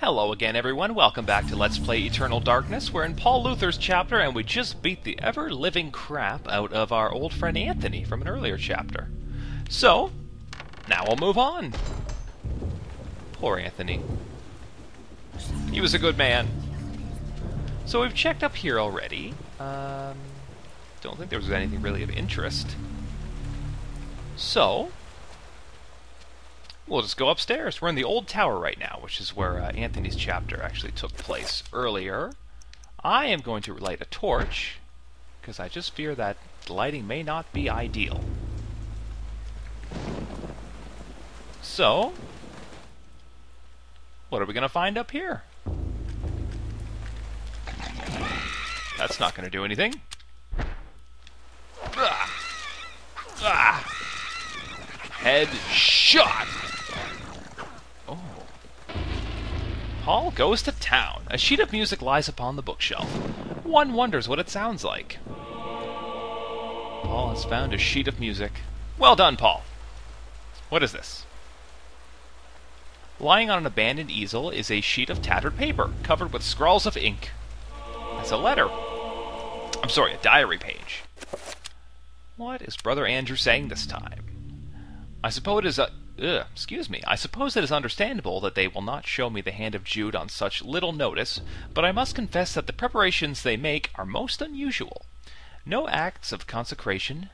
Hello again, everyone. Welcome back to Let's Play Eternal Darkness. We're in Paul Luther's chapter, and we just beat the ever-living crap out of our old friend Anthony from an earlier chapter. So, now we'll move on. Poor Anthony. He was a good man. So we've checked up here already. Don't think there was anything really of interest. So, we'll just go upstairs. We're in the old tower right now, which is where Anthony's chapter actually took place earlier. I am going to light a torch, because I just fear that the lighting may not be ideal. So, what are we going to find up here? That's not going to do anything. Head shot! Oh. Paul goes to town. A sheet of music lies upon the bookshelf. One wonders what it sounds like. Paul has found a sheet of music. Well done, Paul. What is this? Lying on an abandoned easel is a sheet of tattered paper, covered with scrawls of ink. That's a letter. I'm sorry, a diary page. What is Brother Andrew saying this time? I suppose it is understandable that they will not show me the hand of Jude on such little notice, but I must confess that the preparations they make are most unusual. No acts of consecration,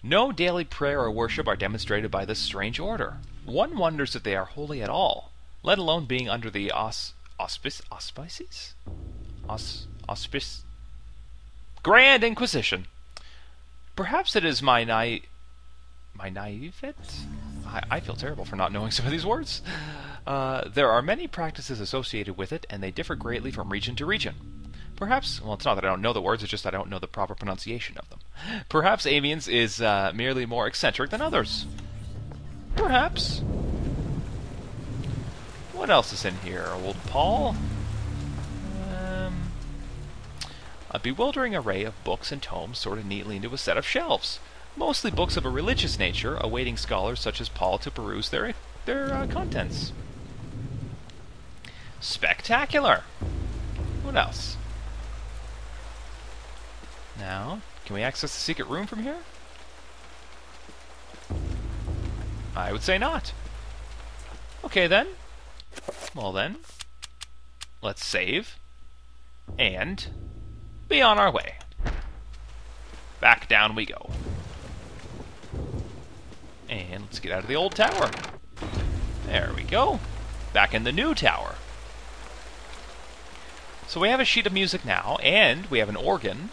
no daily prayer or worship are demonstrated by this strange order. One wonders if they are holy at all, let alone being under the auspices? Grand Inquisition. Perhaps it is my naivete? I feel terrible for not knowing some of these words. There are many practices associated with it, and they differ greatly from region to region. Perhaps, well, it's not that I don't know the words, it's just that I don't know the proper pronunciation of them. Perhaps Amiens is merely more eccentric than others. Perhaps. What else is in here, old Paul? A bewildering array of books and tomes sorted neatly into a set of shelves. Mostly books of a religious nature, awaiting scholars such as Paul to peruse their contents. Spectacular! What else? Now, can we access the secret room from here? I would say not. Okay then. Well then, let's save. And be on our way. Back down we go. And let's get out of the old tower. There we go. Back in the new tower. So we have a sheet of music now, and we have an organ.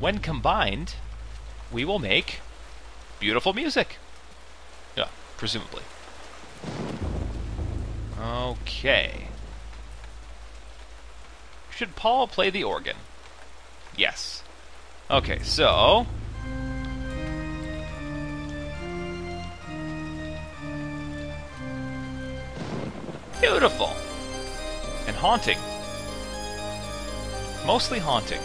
When combined, we will make beautiful music. Yeah, presumably. Okay. Should Paul play the organ? Yes. Okay, so beautiful. And haunting. Mostly haunting.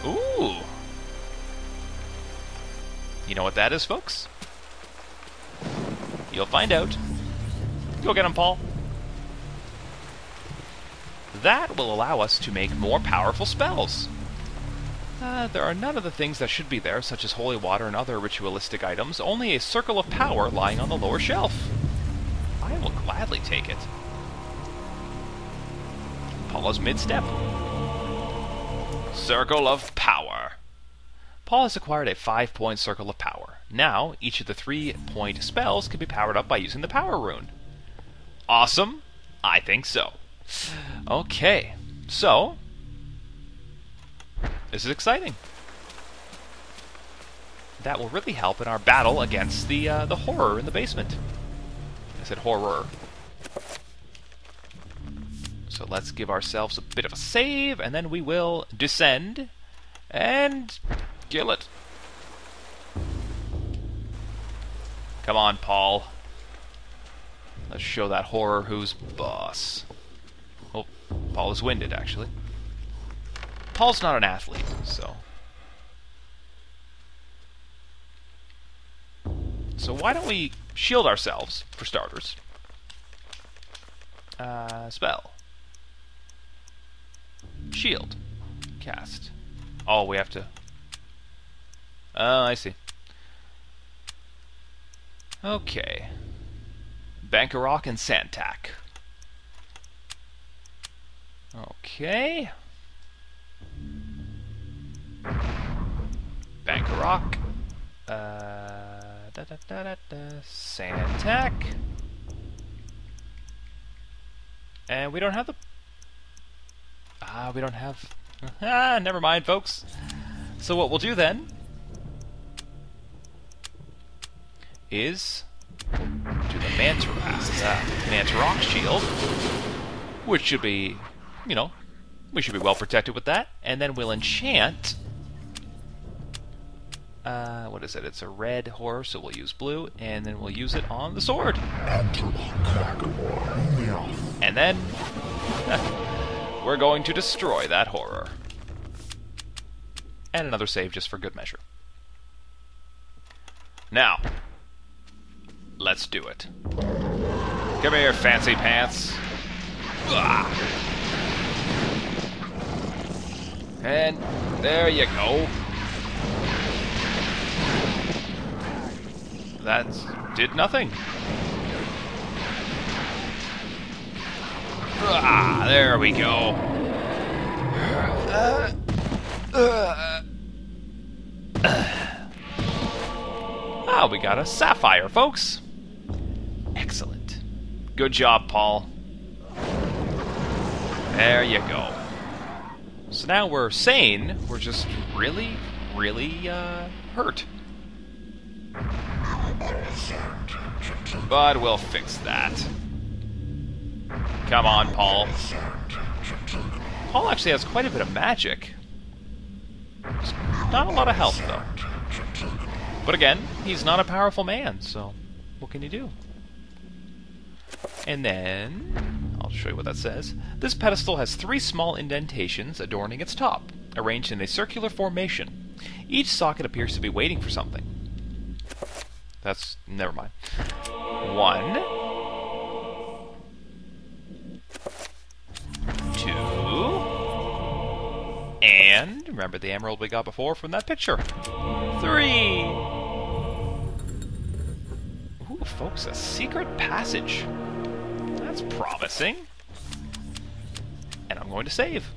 Ooh. You know what that is, folks? You'll find out. Go get him, Paul. That will allow us to make more powerful spells. There are none of the things that should be there, such as holy water and other ritualistic items, only a circle of power lying on the lower shelf. I will gladly take it. Paula's mid-step. Circle of power. Paul has acquired a 5-point circle of power. Now, each of the 3-point spells can be powered up by using the power rune. Awesome? I think so. Okay, so this is exciting. That will really help in our battle against the horror in the basement. I said horror. So let's give ourselves a bit of a save, and then we will descend and kill it. Come on, Paul. Let's show that horror who's boss. Oh, Paul is winded, actually. Paul's not an athlete, so So why don't we shield ourselves, for starters. Spell. Shield. Cast. Oh, we have to... Oh, I see. Okay. Bankarok and Santak. Okay. Bankarok. Santak. And we don't have the... we don't have... never mind, folks. So what we'll do then is do the Mantarok shield, which should be, you know, we should be well protected with that, and then we'll enchant. What is it? It's a red horror, so we'll use blue, and then we'll use it on the sword. And then we're going to destroy that horror. And another save just for good measure. Now, let's do it. Come here, fancy pants. And there you go. That did nothing. There we go. We got a sapphire, folks. Excellent. Good job, Paul. There you go. So now we're sane. We're just really, really hurt. But we'll fix that. Come on, Paul. Paul actually has quite a bit of magic. Not a lot of health, though. But again, he's not a powerful man, so what can you do? And then, I'll show you what that says. This pedestal has 3 small indentations adorning its top, arranged in a circular formation. Each socket appears to be waiting for something. That's... never mind. 1, 2, and remember the emerald we got before from that picture. 3. Ooh, folks, a secret passage. That's promising. And I'm going to save.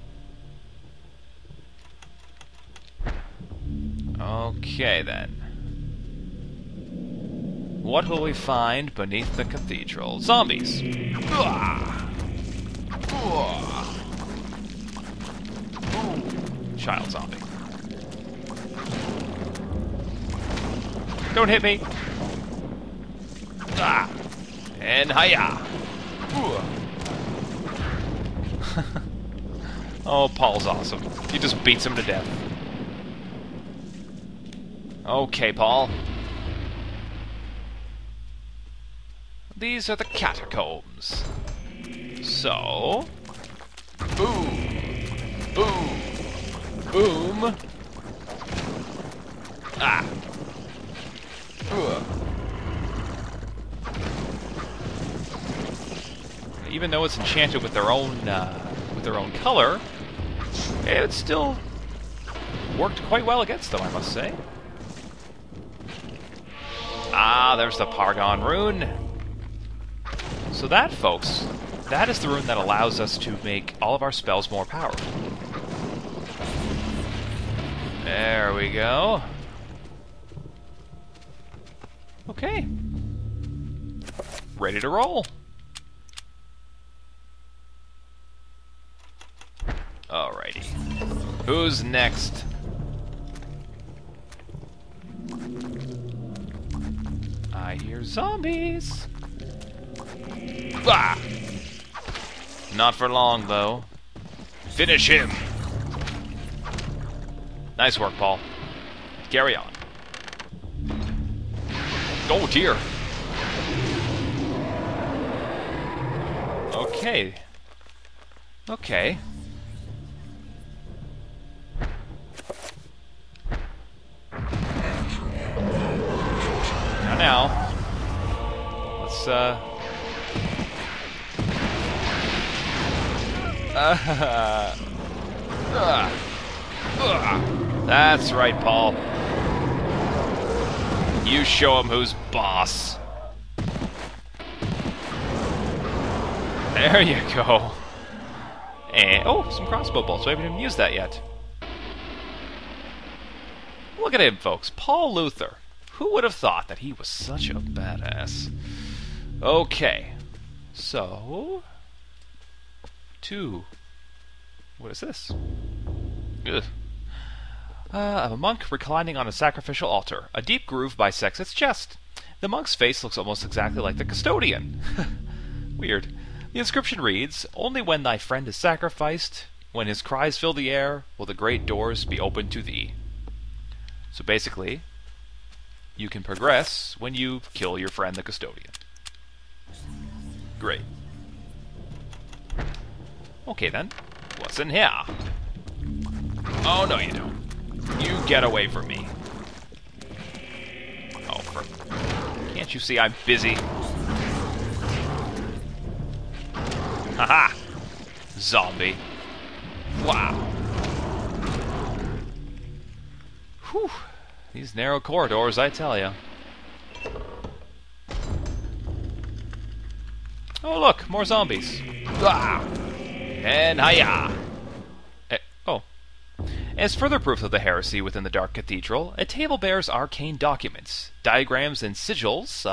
Okay, then. What will we find beneath the cathedral? Zombies! Child zombie. Don't hit me! And hiya! Oh, Paul's awesome. He just beats him to death. Okay, Paul. These are the catacombs. So... boom! Boom! Boom! Even though it's enchanted with their own color, it still worked quite well against them, I must say. There's the Pargon rune. So that, folks, that is the rune that allows us to make all of our spells more powerful. There we go. Okay. Ready to roll. Alrighty. Who's next? I hear zombies. Not for long, though. Finish him. Nice work, Paul. Carry on. Oh, dear. Okay. Okay. Now. That's, That's right, Paul. You show him who's boss. There you go. And, oh, some crossbow bolts. We haven't even used that yet. Look at him, folks. Paul Luther. Who would have thought that he was such a badass? Okay. So... What is this? Ugh. Of a monk reclining on a sacrificial altar. A deep groove bisects its chest. The monk's face looks almost exactly like the custodian. Weird. The inscription reads, "Only when thy friend is sacrificed, when his cries fill the air, will the great doors be opened to thee." So basically, you can progress when you kill your friend the custodian. Great. Okay then, what's in here? Oh, no you don't. You get away from me. Oh, can't you see I'm busy? Haha! Zombie. Wow. Whew. These narrow corridors, I tell ya. Oh look, more zombies. Ah! And hiya! Oh. As further proof of the heresy within the Dark Cathedral, a table bears arcane documents. Diagrams and sigils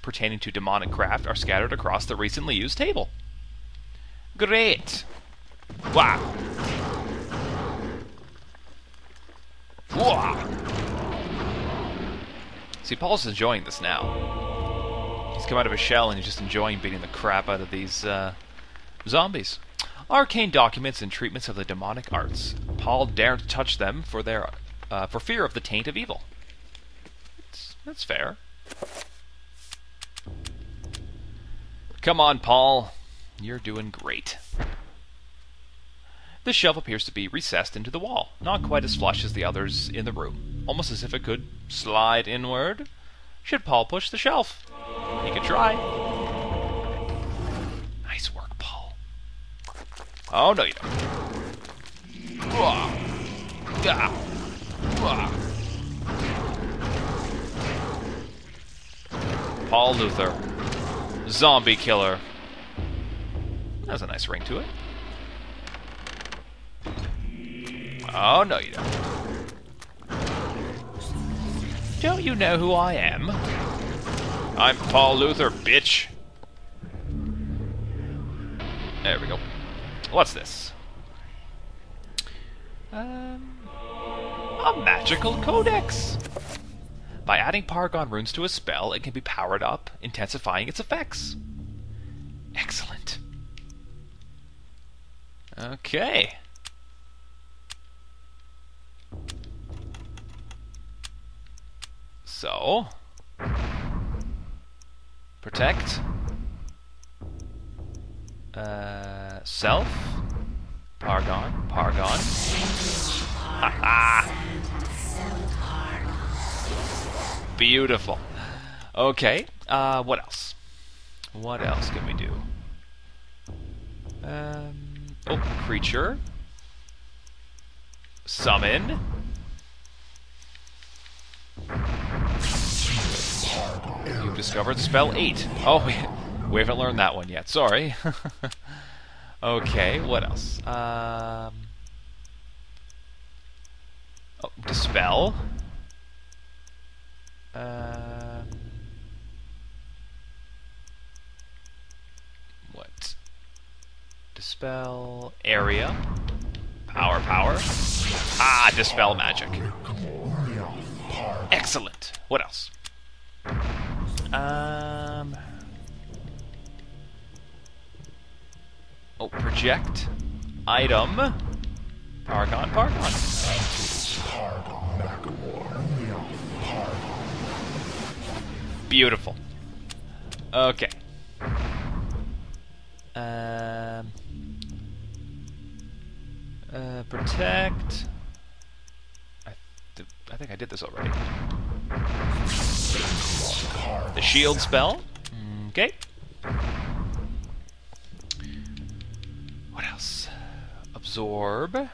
pertaining to demonic craft are scattered across the recently used table. Great! Wow! Wow! See, Paul's enjoying this now. He's come out of his shell and he's just enjoying beating the crap out of these zombies. Arcane documents and treatments of the demonic arts. Paul daren't touch them for fear of the taint of evil. That's fair. Come on, Paul. You're doing great. This shelf appears to be recessed into the wall, not quite as flush as the others in the room, almost as if it could slide inward. Should Paul push the shelf? He could try. Nice work, Paul. Oh, no you don't. Paul Luther. Zombie killer. Has a nice ring to it. Oh, no you don't. Don't you know who I am? I'm Paul Luther, bitch. There we go. What's this? A magical codex. By adding Paragon runes to a spell, it can be powered up, intensifying its effects. Excellent. Okay. So, protect, self, Paragon, haha, beautiful. Okay, what else? What else can we do? Oh, creature, summon. You've discovered spell 8. Oh, we haven't learned that one yet. Sorry. Okay, what else? Oh, dispel. What? Dispel area. Power. Ah, dispel magic. Excellent. What else? Oh, project. Item. Paragon. Beautiful. Okay. Protect. I think I did this already. The shield spell. Okay. What else? Absorb.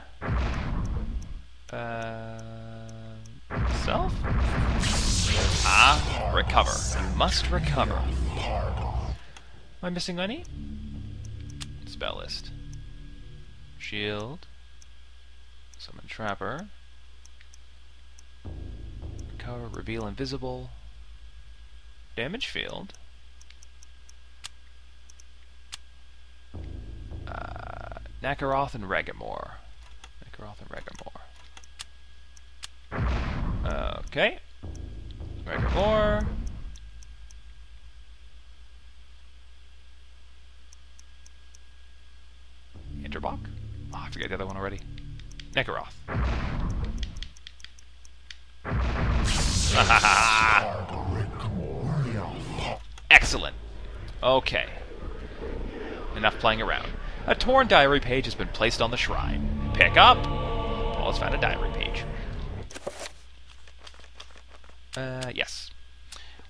Self? Ah, recover. You must recover. Am I missing any? Spell list. Shield. Summon Trapper. Recover, reveal invisible. Damage field. Nakaroth and Regamore. Nakaroth and Regamore. Okay. Regamore. Interbok? Oh, I forget the other one already. Nakaroth. Excellent. Okay. Enough playing around. A torn diary page has been placed on the shrine. Pick up. Paul has found a diary page. Yes.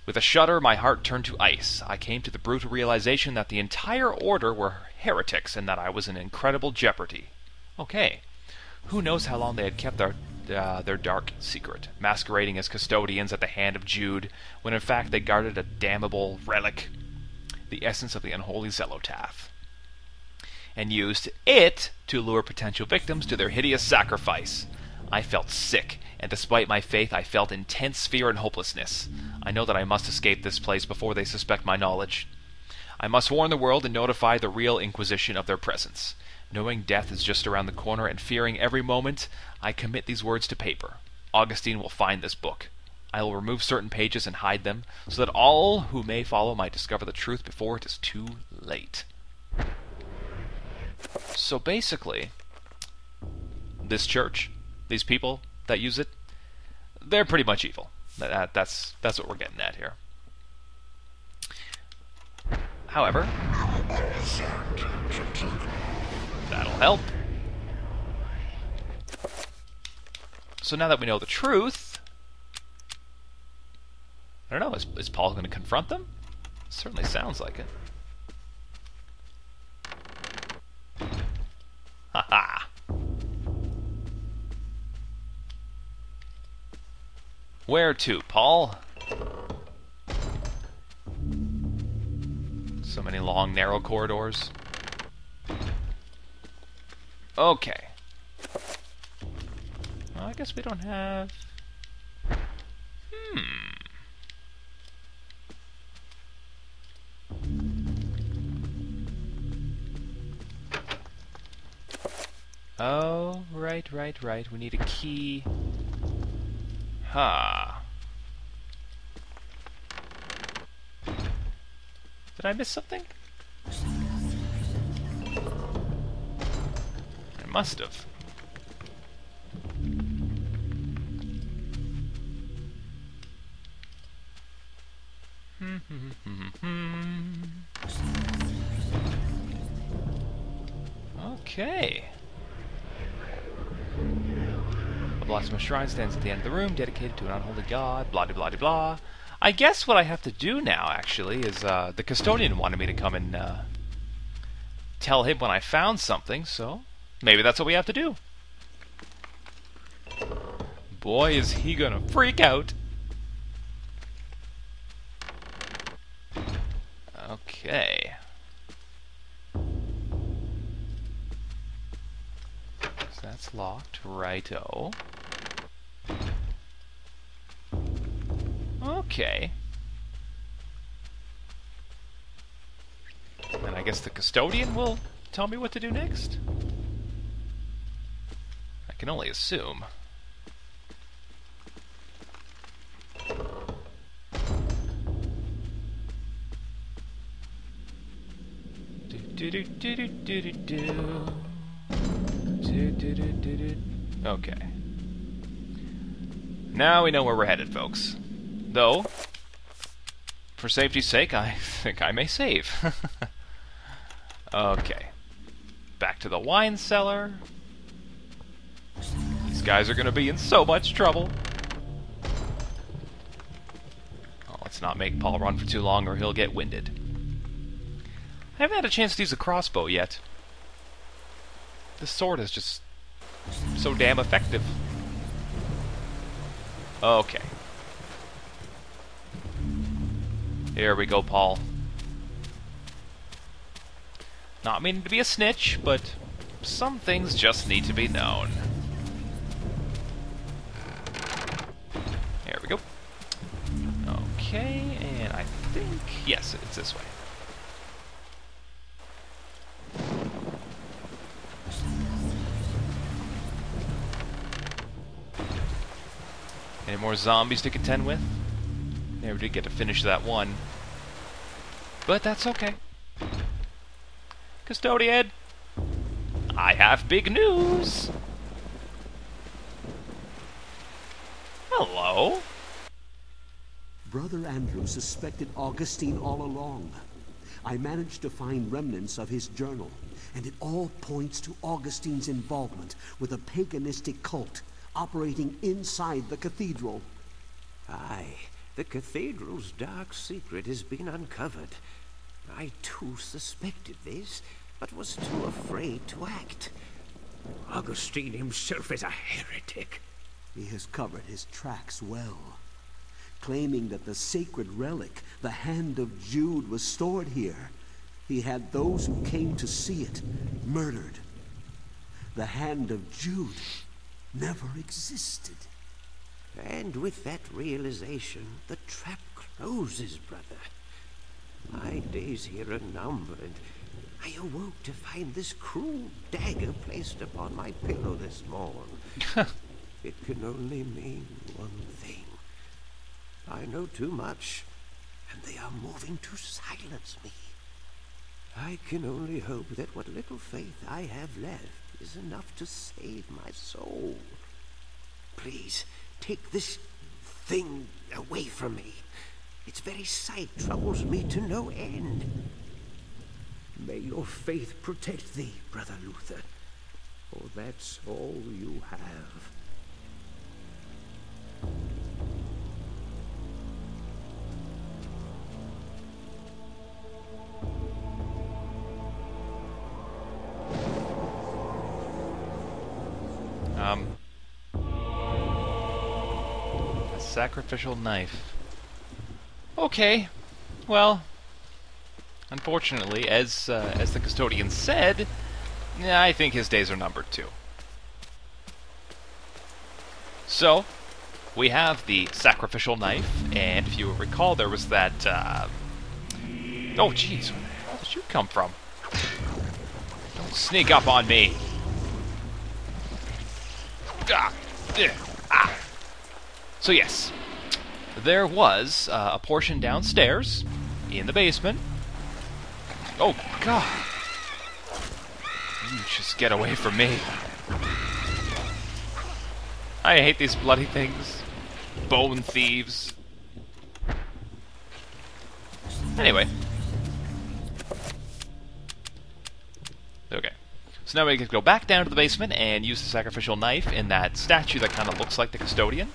With a shudder, my heart turned to ice. I came to the brutal realization that the entire order were heretics and that I was in incredible jeopardy. Okay. Who knows how long they had kept their dark secret, masquerading as custodians at the hand of Jude, when in fact they guarded a damnable relic, the essence of the unholy Zelotaph, and used it to lure potential victims to their hideous sacrifice. I felt sick, and despite my faith, I felt intense fear and hopelessness. I know that I must escape this place before they suspect my knowledge. I must warn the world and notify the real Inquisition of their presence. Knowing death is just around the corner and fearing every moment, I commit these words to paper. Augustine will find this book. I will remove certain pages and hide them, so that all who may follow might discover the truth before it is too late. So basically, this church, these people that use it, they're pretty much evil. That's what we're getting at here. However, that'll help. So now that we know the truth, I don't know, is Paul going to confront them? Certainly sounds like it. Haha. Where to, Paul? So many long, narrow corridors. Okay. Well, I guess we don't have... Oh, right. We need a key. Ha. Did I miss something? I must have. Okay. A Blossom Shrine stands at the end of the room, dedicated to an unholy god, blah blah blah blah. I guess what I have to do now, actually, is the custodian wanted me to come and tell him when I found something, so maybe that's what we have to do. Boy, is he gonna freak out. Okay. So that's locked. Righto. Okay. And I guess the custodian will tell me what to do next? I can only assume. Okay. Now we know where we're headed, folks. Though, for safety's sake, I think I may save. Okay. Back to the wine cellar. These guys are going to be in so much trouble. Oh, let's not make Paul run for too long or he'll get winded. I haven't had a chance to use a crossbow yet. This sword is just so damn effective. Okay. Here we go, Paul. Not meaning to be a snitch, but some things just need to be known. There we go. Okay, and I think... yes, it's this way. Any more zombies to contend with? Never did get to finish that one. But that's okay. Custodian! I have big news! Hello? Brother Andrew suspected Augustine all along. I managed to find remnants of his journal, and it all points to Augustine's involvement with a paganistic cult operating inside the cathedral. Aye, the cathedral's dark secret has been uncovered. I too suspected this, but was too afraid to act. Augustine himself is a heretic. He has covered his tracks well, claiming that the sacred relic, the Hand of Jude, was stored here. He had those who came to see it murdered. The Hand of Jude never existed. And with that realization, the trap closes, brother. My days here are numbered. I awoke to find this cruel dagger placed upon my pillow this morn. It can only mean one thing. I know too much, and they are moving to silence me. I can only hope that what little faith I have left is enough to save my soul. Please, take this thing away from me. Its very sight troubles me to no end. May your faith protect thee, Brother Luther, for that's all you have. A sacrificial knife. Okay, well, unfortunately, as the custodian said, I think his days are numbered too. So, we have the sacrificial knife, and if you recall, there was that, oh jeez, where the hell did you come from? Don't sneak up on me! So yes, there was a portion downstairs, in the basement. Oh god! You just get away from me. I hate these bloody things. Bone thieves. Anyway. Okay. So now we can go back down to the basement and use the sacrificial knife in that statue that kind of looks like the custodian,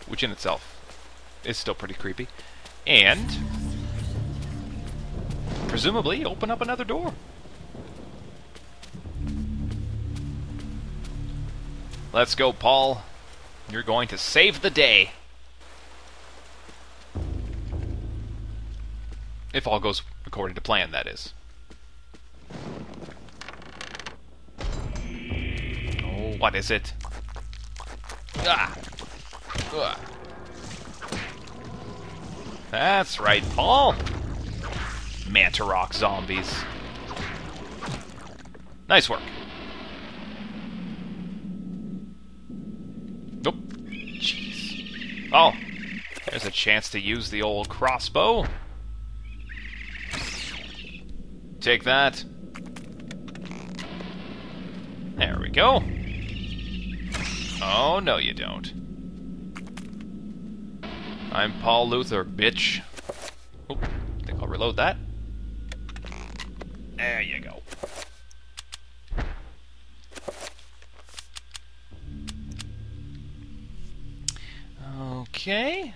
which in itself is still pretty creepy, and presumably open up another door. Let's go, Paul. You're going to save the day. If all goes according to plan, that is. Oh, what is it? Ah! Ugh. That's right, Paul. Manta Rock zombies. Nice work. Nope. Jeez. Oh, there's a chance to use the old crossbow. Take that. There we go. Oh, no you don't. I'm Paul Luther, bitch. Oh, I think I'll reload that. There you go. Okay.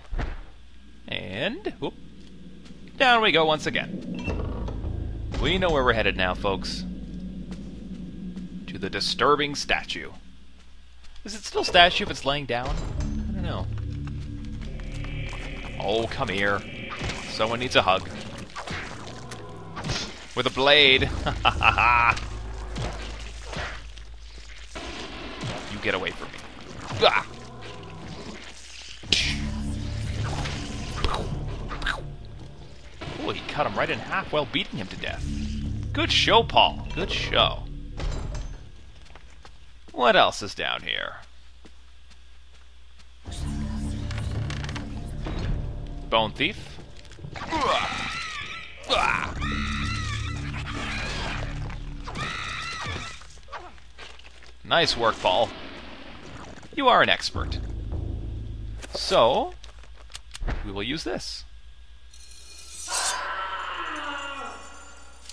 And, whoop, down we go once again. We know where we're headed now, folks. To the disturbing statue. Is it still a statue if it's laying down? I don't know. Oh, come here. Someone needs a hug. With a blade. You get away from me. Ah! Oh, he cut him right in half while beating him to death. Good show, Paul. Good show. What else is down here? Bone thief. Nice work, Paul. You are an expert. So, we will use this.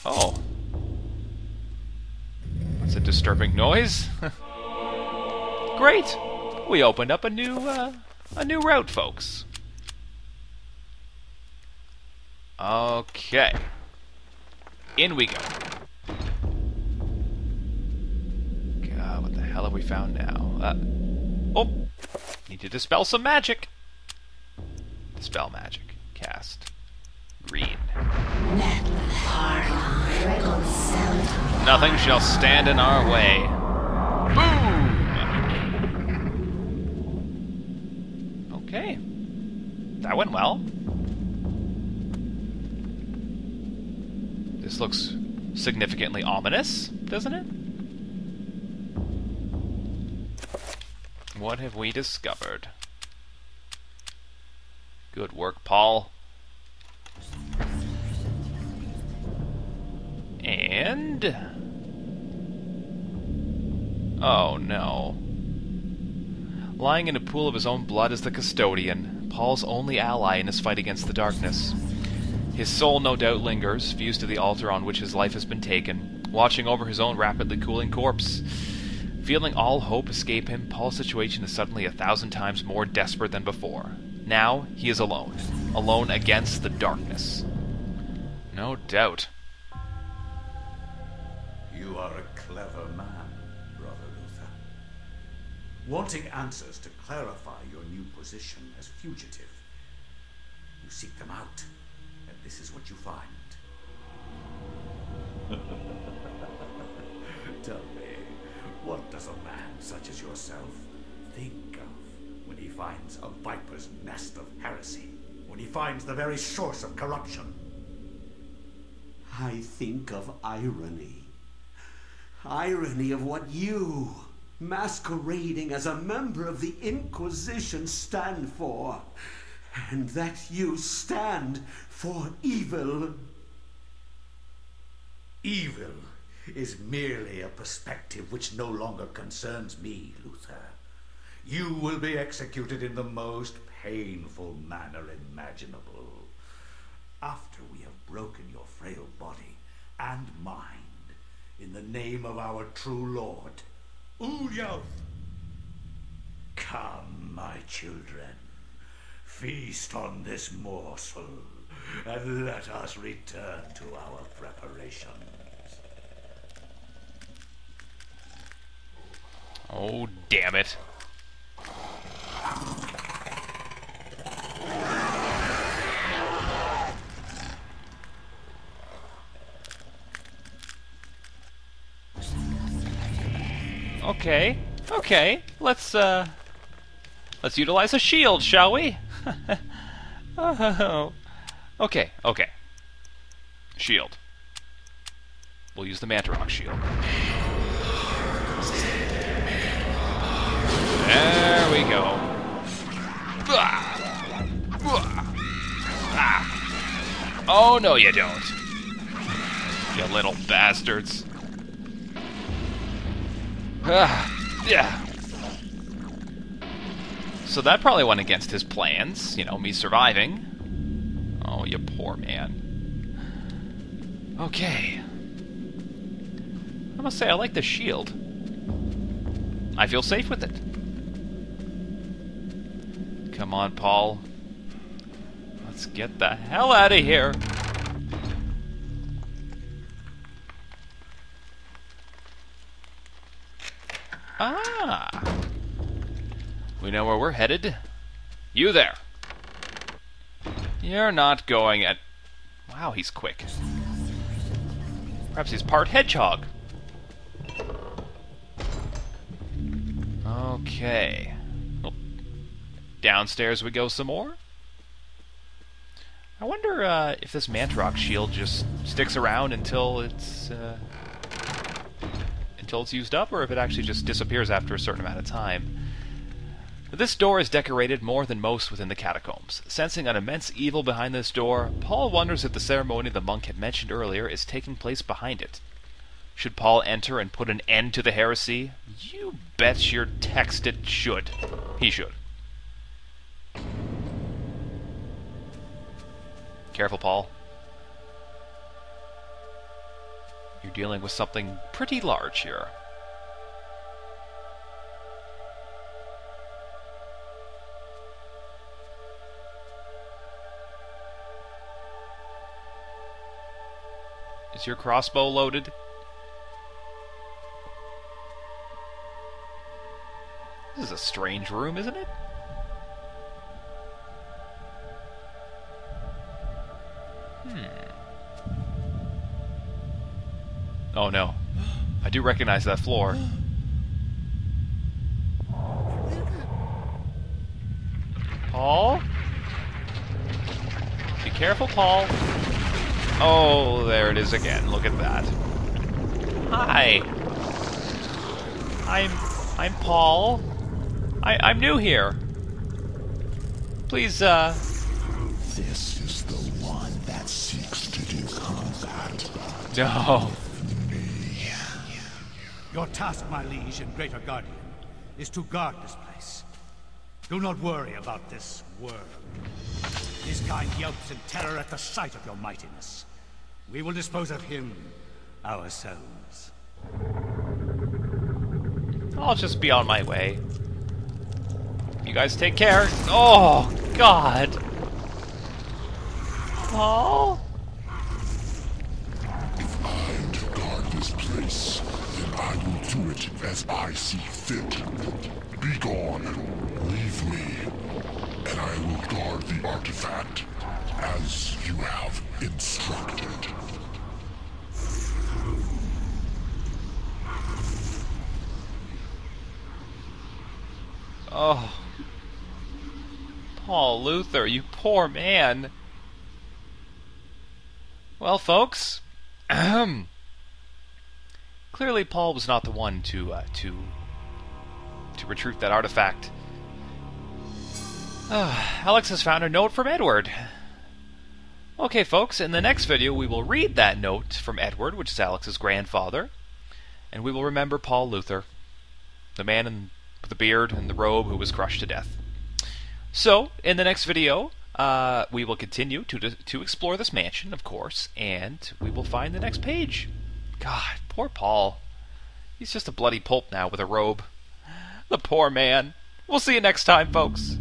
Oh. That's a disturbing noise. Great. We opened up a new route, folks. Okay. In we go. God, what the hell have we found now? Oh! Need to dispel some magic. Dispel magic. Cast. Green. Nothing shall stand in our way. Boom! Okay. That went well. This looks significantly ominous, doesn't it? What have we discovered? Good work, Paul. And... oh no. Lying in a pool of his own blood is the Custodian, Paul's only ally in his fight against the darkness. His soul no doubt lingers, fused to the altar on which his life has been taken, watching over his own rapidly cooling corpse. Feeling all hope escape him, Paul's situation is suddenly 1,000 times more desperate than before. Now, he is alone. Alone against the darkness. No doubt. You are a clever man, Brother Luther. Wanting answers to clarify your new position as fugitive, you seek them out, and this is what you find. Tell me, what does a man such as yourself think of when he finds a viper's nest of heresy? When he finds the very source of corruption? I think of irony. Irony of what you, masquerading as a member of the Inquisition, stand for. And that you stand for evil. Evil is merely a perspective which no longer concerns me, Luther. You will be executed in the most painful manner imaginable. After we have broken your frail body and mind in the name of our true Lord, Ulyaoth. Come, my children, feast on this morsel, and let us return to our preparations. Oh, damn it. Okay, let's utilize a shield, shall we? Oh. Okay. Shield. We'll use the Mantarok shield. There we go. Oh, no you don't. You little bastards. Yeah. So that probably went against his plans, you know, me surviving. Oh, you poor man. Okay. I must say, I like the shield. I feel safe with it. Come on, Paul. Let's get the hell out of here. Ah. We know where we're headed. You there. You're not going at... Wow, he's quick. Perhaps he's part hedgehog. Okay. Well, downstairs we go some more. I wonder if this Mantarok shield just sticks around until it's used up, or if it actually just disappears after a certain amount of time. This door is decorated more than most within the catacombs. Sensing an immense evil behind this door, Paul wonders if the ceremony the monk had mentioned earlier is taking place behind it. Should Paul enter and put an end to the heresy? You bet your text it should. He should. Careful, Paul. You're dealing with something pretty large here. Is your crossbow loaded? This is a strange room, isn't it? Oh no. I do recognize that floor. Paul? Be careful, Paul. Oh, there it is again. Look at that. Hi. I'm Paul. I'm new here. Please, This is the one that seeks to do combat. No. Your task, my liege and greater guardian, is to guard this place. Do not worry about this worm. His kind yelps in terror at the sight of your mightiness. We will dispose of him ourselves. I'll just be on my way. You guys take care. Oh, God. Paul? If I am to guard this place, then I will do it as I see fit. Be gone. Leave me. And I will guard the artifact as you have instructed. Oh. Paul Luther, you poor man. Well, folks, clearly Paul was not the one to retrieve that artifact. Alex has found a note from Edward. Okay, folks, in the next video we will read that note from Edward, which is Alex's grandfather, and we will remember Paul Luther, the man with the beard and the robe who was crushed to death. So, in the next video, we will continue to explore this mansion, of course, and we will find the next page. God, poor Paul. He's just a bloody pulp now with a robe. The poor man. We'll see you next time, folks.